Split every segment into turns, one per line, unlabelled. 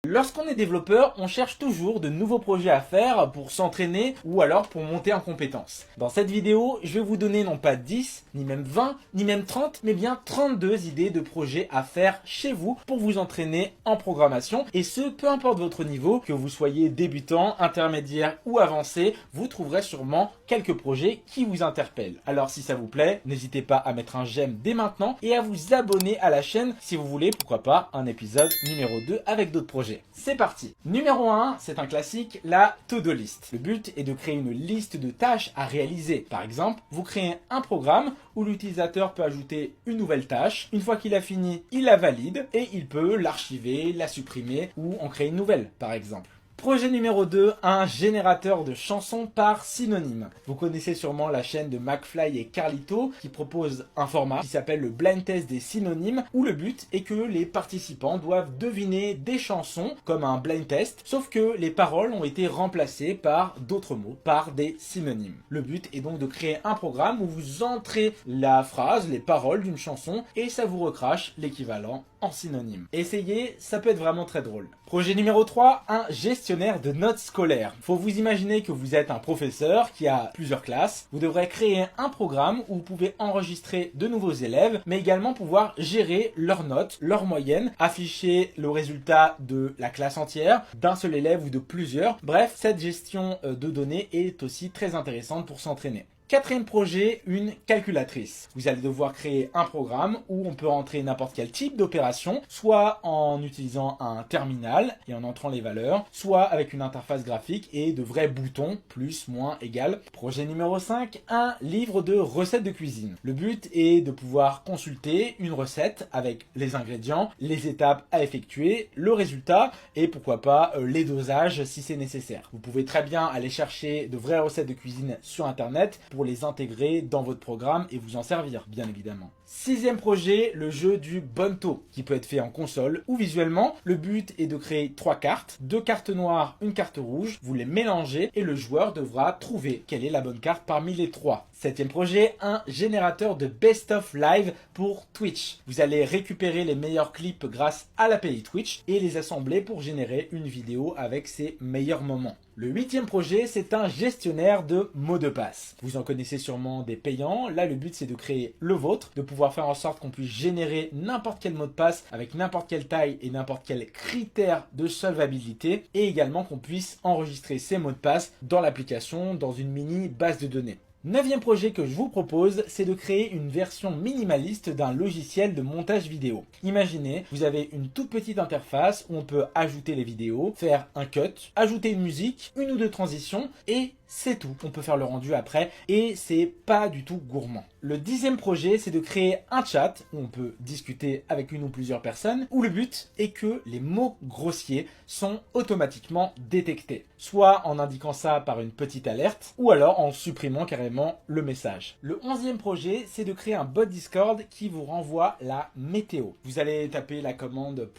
Lorsqu'on est développeur, on cherche toujours de nouveaux projets à faire pour s'entraîner ou alors pour monter en compétences. Dans cette vidéo, je vais vous donner non pas 10, ni même 20, ni même 30, mais bien 32 idées de projets à faire chez vous pour vous entraîner en programmation. Et ce, peu importe votre niveau, que vous soyez débutant, intermédiaire ou avancé, vous trouverez sûrement quelques projets qui vous interpellent. Alors si ça vous plaît, n'hésitez pas à mettre un j'aime dès maintenant et à vous abonner à la chaîne si vous voulez, pourquoi pas, un épisode numéro 2 avec d'autres projets. C'est parti. Numéro 1, c'est un classique, la to-do list. Le but est de créer une liste de tâches à réaliser. Par exemple, vous créez un programme où l'utilisateur peut ajouter une nouvelle tâche. Une fois qu'il a fini, il la valide et il peut l'archiver, la supprimer ou en créer une nouvelle, par exemple. Projet numéro 2, un générateur de chansons par synonyme. Vous connaissez sûrement la chaîne de McFly et Carlito qui propose un format qui s'appelle le blind test des synonymes où le but est que les participants doivent deviner des chansons comme un blind test, sauf que les paroles ont été remplacées par d'autres mots, par des synonymes. Le but est donc de créer un programme où vous entrez la phrase, les paroles d'une chanson et ça vous recrache l'équivalent en synonyme. Essayez, ça peut être vraiment très drôle. Projet numéro 3, un gestionnaire de notes scolaires. Faut vous imaginer que vous êtes un professeur qui a plusieurs classes. Vous devrez créer un programme où vous pouvez enregistrer de nouveaux élèves, mais également pouvoir gérer leurs notes, leurs moyennes, afficher le résultat de la classe entière, d'un seul élève ou de plusieurs. Bref, cette gestion de données est aussi très intéressante pour s'entraîner. Quatrième projet, une calculatrice. Vous allez devoir créer un programme où on peut rentrer n'importe quel type d'opération, soit en utilisant un terminal et en entrant les valeurs, soit avec une interface graphique et de vrais boutons, plus, moins, égal. Projet numéro 5, un livre de recettes de cuisine. Le but est de pouvoir consulter une recette avec les ingrédients, les étapes à effectuer, le résultat et pourquoi pas les dosages si c'est nécessaire. Vous pouvez très bien aller chercher de vraies recettes de cuisine sur internet pour les intégrer dans votre programme et vous en servir, bien évidemment. Sixième projet, le jeu du Bonto, qui peut être fait en console ou visuellement. Le but est de créer 3 cartes, 2 cartes noires, une carte rouge. Vous les mélangez et le joueur devra trouver quelle est la bonne carte parmi les 3. Septième projet, un générateur de best-of live pour Twitch. Vous allez récupérer les meilleurs clips grâce à l'API Twitch et les assembler pour générer une vidéo avec ses meilleurs moments. Le huitième projet, c'est un gestionnaire de mots de passe. Vous en connaissez sûrement des payants. Là, le but, c'est de créer le vôtre, de pouvoir faire en sorte qu'on puisse générer n'importe quel mot de passe avec n'importe quelle taille et n'importe quel critère de solvabilité et également qu'on puisse enregistrer ces mots de passe dans l'application, dans une mini base de données. Neuvième projet que je vous propose, c'est de créer une version minimaliste d'un logiciel de montage vidéo. Imaginez, vous avez une toute petite interface où on peut ajouter les vidéos, faire un cut, ajouter une musique, une ou deux transitions et c'est tout. On peut faire le rendu après et c'est pas du tout gourmand. Le 10e projet, c'est de créer un chat où on peut discuter avec une ou plusieurs personnes où le but est que les mots grossiers sont automatiquement détectés. Soit en indiquant ça par une petite alerte ou alors en supprimant carrément le message. Le 11e projet, c'est de créer un bot Discord qui vous renvoie la météo. Vous allez taper la commande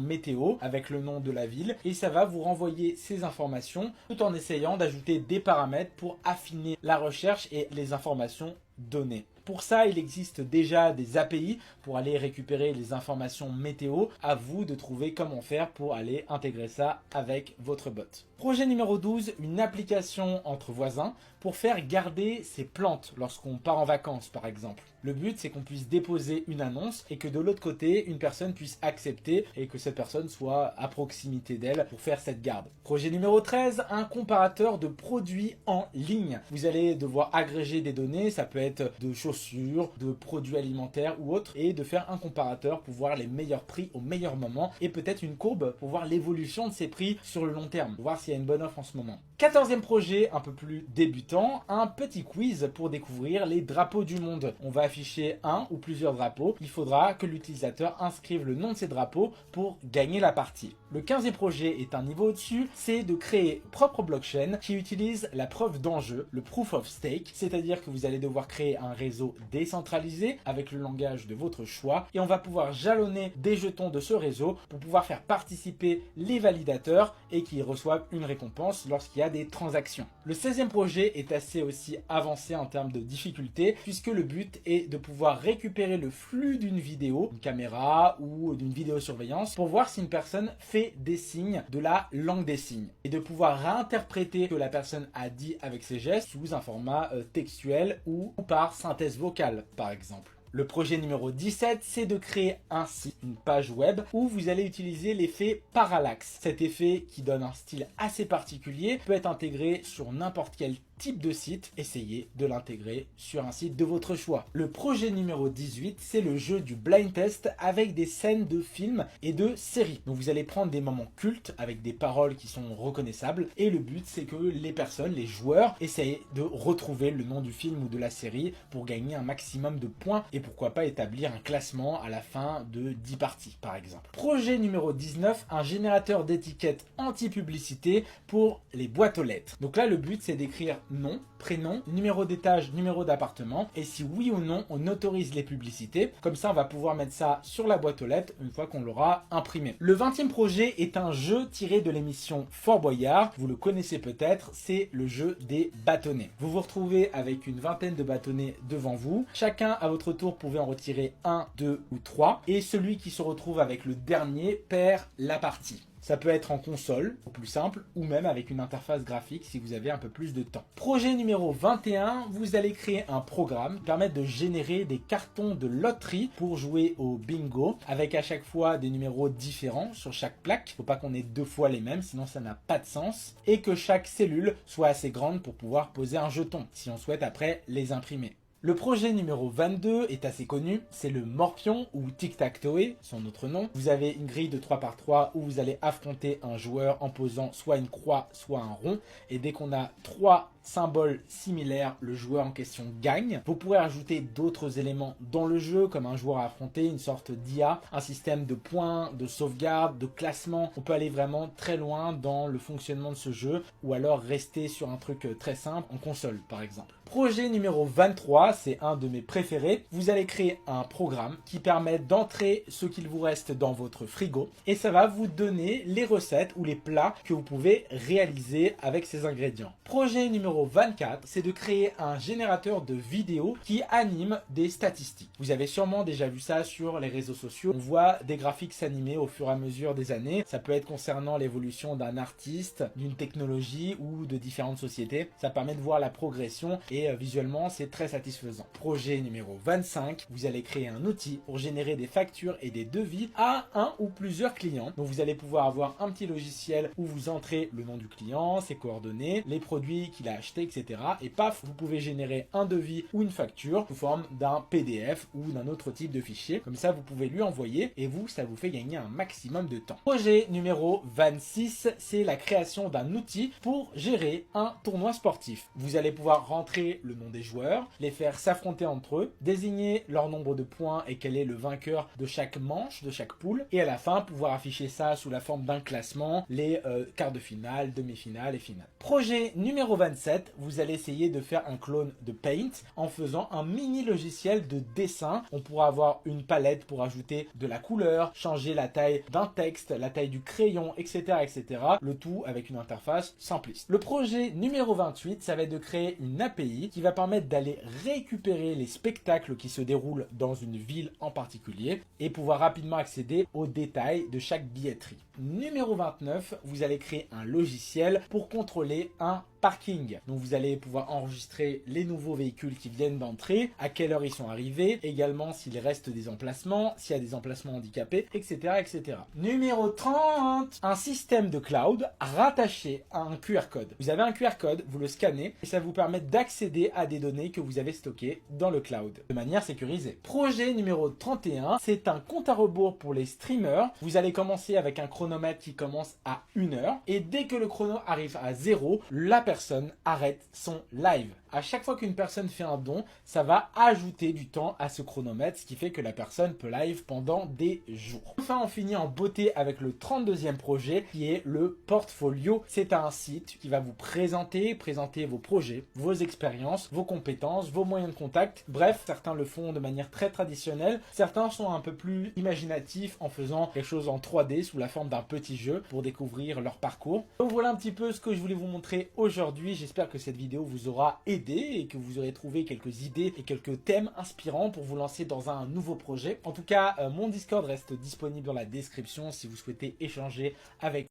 !météo avec le nom de la ville et ça va vous renvoyer ces informations tout en essayant d'ajouter des paramètres pour affiner la recherche et les informations données. Pour ça, il existe déjà des API pour aller récupérer les informations météo. À vous de trouver comment faire pour aller intégrer ça avec votre bot. Projet numéro 12, une application entre voisins pour faire garder ses plantes lorsqu'on part en vacances par exemple. Le but c'est qu'on puisse déposer une annonce et que de l'autre côté une personne puisse accepter et que cette personne soit à proximité d'elle pour faire cette garde. Projet numéro 13, un comparateur de produits en ligne. Vous allez devoir agréger des données, ça peut être de chaussures, de produits alimentaires ou autres et de faire un comparateur pour voir les meilleurs prix au meilleur moment et peut-être une courbe pour voir l'évolution de ces prix sur le long terme, pour voir s'il y a une bonne offre en ce moment. 14e projet, un peu plus débutant, un petit quiz pour découvrir les drapeaux du monde. On va afficher un ou plusieurs drapeaux. Il faudra que l'utilisateur inscrive le nom de ces drapeaux pour gagner la partie. Le 15e projet est un niveau au-dessus, c'est de créer propre blockchain qui utilise la preuve d'enjeu, le proof of stake, c'est-à-dire que vous allez devoir créer un réseau décentralisé avec le langage de votre choix et on va pouvoir jalonner des jetons de ce réseau pour pouvoir faire participer les validateurs et qu'ils reçoivent une récompense lorsqu'il y a faire des transactions. Le 16e projet est assez aussi avancé en termes de difficulté puisque le but est de pouvoir récupérer le flux d'une vidéo, une caméra ou d'une vidéosurveillance pour voir si une personne fait des signes de la langue des signes et de pouvoir réinterpréter ce que la personne a dit avec ses gestes sous un format textuel ou par synthèse vocale par exemple. Le projet numéro 17, c'est de créer un site, une page web où vous allez utiliser l'effet parallaxe. Cet effet qui donne un style assez particulier peut être intégré sur n'importe quel type de site. Essayez de l'intégrer sur un site de votre choix. Le projet numéro 18, c'est le jeu du blind test avec des scènes de films et de séries. Donc vous allez prendre des moments cultes avec des paroles qui sont reconnaissables et le but c'est que les personnes, les joueurs, essayent de retrouver le nom du film ou de la série pour gagner un maximum de points et pourquoi pas établir un classement à la fin de 10 parties par exemple. Projet numéro 19, un générateur d'étiquettes anti-publicité pour les boîtes aux lettres. Donc là le but c'est d'écrire nom, prénom, numéro d'étage, numéro d'appartement et si oui ou non on autorise les publicités. Comme ça on va pouvoir mettre ça sur la boîte aux lettres une fois qu'on l'aura imprimé. Le 20e projet est un jeu tiré de l'émission Fort Boyard. Vous le connaissez peut-être, c'est le jeu des bâtonnets. Vous vous retrouvez avec une vingtaine de bâtonnets devant vous. Chacun à votre tour pouvez en retirer 1, 2 ou 3 et celui qui se retrouve avec le dernier perd la partie. Ça peut être en console, au plus simple, ou même avec une interface graphique si vous avez un peu plus de temps. Projet numéro 21, vous allez créer un programme qui permet de générer des cartons de loterie pour jouer au bingo, avec à chaque fois des numéros différents sur chaque plaque. Faut pas qu'on ait 2 fois les mêmes, sinon ça n'a pas de sens. Et que chaque cellule soit assez grande pour pouvoir poser un jeton, si on souhaite après les imprimer. Le projet numéro 22 est assez connu, c'est le Morpion ou Tic-Tac-Toe, son autre nom. Vous avez une grille de 3 par 3 où vous allez affronter un joueur en posant soit une croix, soit un rond. Et dès qu'on a 3 symboles similaires, le joueur en question gagne. Vous pourrez ajouter d'autres éléments dans le jeu, comme un joueur à affronter, une sorte d'IA, un système de points, de sauvegarde, de classement. On peut aller vraiment très loin dans le fonctionnement de ce jeu, ou alors rester sur un truc très simple, en console par exemple. Projet numéro 23, c'est un de mes préférés. Vous allez créer un programme qui permet d'entrer ce qu'il vous reste dans votre frigo et ça va vous donner les recettes ou les plats que vous pouvez réaliser avec ces ingrédients. Projet numéro 24, c'est de créer un générateur de vidéos qui anime des statistiques. Vous avez sûrement déjà vu ça sur les réseaux sociaux. On voit des graphiques s'animer au fur et à mesure des années. Ça peut être concernant l'évolution d'un artiste, d'une technologie ou de différentes sociétés. Ça permet de voir la progression et visuellement c'est très satisfaisant. Projet numéro 25, vous allez créer un outil pour générer des factures et des devis à un ou plusieurs clients. Donc vous allez pouvoir avoir un petit logiciel où vous entrez le nom du client, ses coordonnées, les produits qu'il a achetés, etc. Et paf, vous pouvez générer un devis ou une facture sous forme d'un PDF ou d'un autre type de fichier. Comme ça vous pouvez lui envoyer et vous, ça vous fait gagner un maximum de temps. Projet numéro 26, c'est la création d'un outil pour gérer un tournoi sportif. Vous allez pouvoir rentrer le nom des joueurs, les faire s'affronter entre eux, désigner leur nombre de points et quel est le vainqueur de chaque manche, de chaque poule, et à la fin pouvoir afficher ça sous la forme d'un classement, les quarts de finale, demi-finale et finale. Projet numéro 27, vous allez essayer de faire un clone de Paint en faisant un mini logiciel de dessin. On pourra avoir une palette pour ajouter de la couleur, changer la taille d'un texte, la taille du crayon, etc., etc. Le tout avec une interface simpliste. Le projet numéro 28, ça va être de créer une API qui va permettre d'aller récupérer les spectacles qui se déroulent dans une ville en particulier et pouvoir rapidement accéder aux détails de chaque billetterie. Numéro 29, vous allez créer un logiciel pour contrôler un parking. Donc vous allez pouvoir enregistrer les nouveaux véhicules qui viennent d'entrer, à quelle heure ils sont arrivés, également s'il reste des emplacements, s'il y a des emplacements handicapés, etc., etc. Numéro 30, un système de cloud rattaché à un QR code. Vous avez un QR code, vous le scannez et ça vous permet d'accéder à des données que vous avez stockées dans le cloud de manière sécurisée. Projet numéro 31, c'est un compte à rebours pour les streamers. Vous allez commencer avec un chronomètre qui commence à 1 heure et dès que le chrono arrive à 0, la personne arrête son live. À chaque fois qu'une personne fait un don, ça va ajouter du temps à ce chronomètre, ce qui fait que la personne peut live pendant des jours. Enfin, on finit en beauté avec le 32e projet qui est le portfolio. C'est un site qui va vous présenter vos projets, vos expériences, vos compétences, vos moyens de contact. Bref, certains le font de manière très traditionnelle, certains sont un peu plus imaginatifs en faisant quelque chose en 3D sous la forme d'un petit jeu pour découvrir leur parcours. Donc voilà un petit peu ce que je voulais vous montrer aujourd'hui. J'espère que cette vidéo vous aura aidé et que vous aurez trouvé quelques idées et quelques thèmes inspirants pour vous lancer dans un nouveau projet. En tout cas, mon Discord reste disponible dans la description si vous souhaitez échanger avec